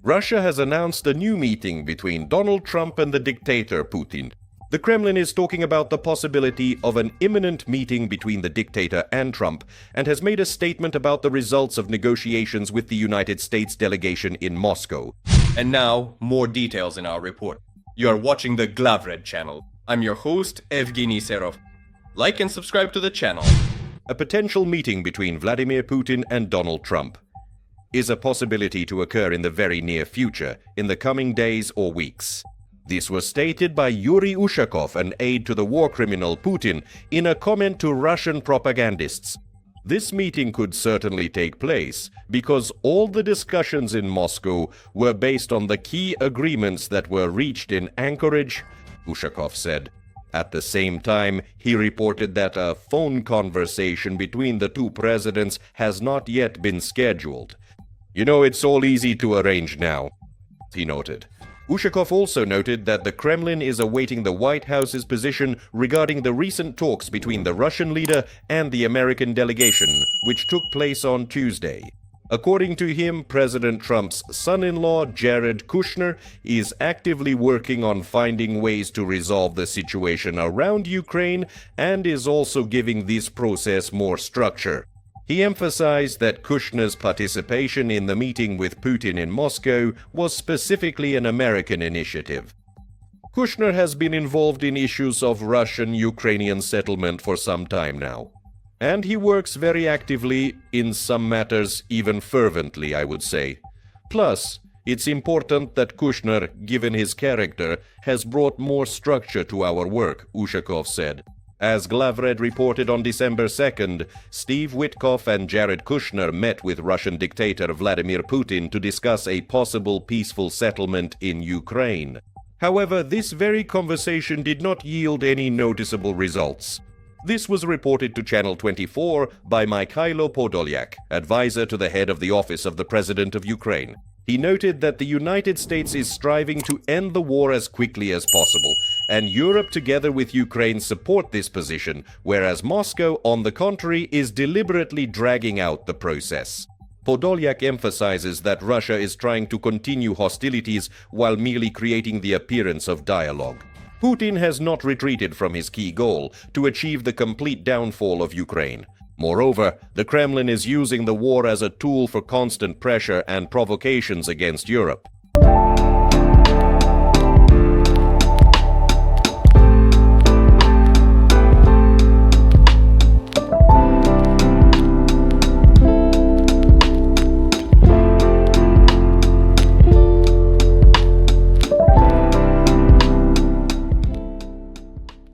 Russia has announced a new meeting between Donald Trump and the dictator Putin. The Kremlin is talking about the possibility of an imminent meeting between the dictator and Trump and has made a statement about the results of negotiations with the United States delegation in Moscow. And now, more details in our report. You are watching the Glavred channel. I'm your host, Evgeny Serov. Like and subscribe to the channel. A potential meeting between Vladimir Putin and Donald Trump is a possibility to occur in the very near future, in the coming days or weeks. This was stated by Yuri Ushakov, an aide to the war criminal Putin, in a comment to Russian propagandists. This meeting could certainly take place, because all the discussions in Moscow were based on the key agreements that were reached in Anchorage, Ushakov said. At the same time, he reported that a phone conversation between the two presidents has not yet been scheduled. "You know, it's all easy to arrange now," he noted. Ushakov also noted that the Kremlin is awaiting the White House's position regarding the recent talks between the Russian leader and the American delegation, which took place on Tuesday. According to him, President Trump's son-in-law, Jared Kushner, is actively working on finding ways to resolve the situation around Ukraine and is also giving this process more structure. He emphasized that Kushner's participation in the meeting with Putin in Moscow was specifically an American initiative. Kushner has been involved in issues of Russian-Ukrainian settlement for some time now. And he works very actively, in some matters even fervently, I would say. Plus, it's important that Kushner, given his character, has brought more structure to our work, Ushakov said. As Glavred reported on December 2nd, Steve Witkoff and Jared Kushner met with Russian dictator Vladimir Putin to discuss a possible peaceful settlement in Ukraine. However, this very conversation did not yield any noticeable results. This was reported to Channel 24 by Mikhailo Podolyak, advisor to the head of the office of the President of Ukraine. He noted that the United States is striving to end the war as quickly as possible, and Europe together with Ukraine support this position, whereas Moscow, on the contrary, is deliberately dragging out the process. Podolyak emphasizes that Russia is trying to continue hostilities while merely creating the appearance of dialogue. Putin has not retreated from his key goal, to achieve the complete downfall of Ukraine. Moreover, the Kremlin is using the war as a tool for constant pressure and provocations against Europe.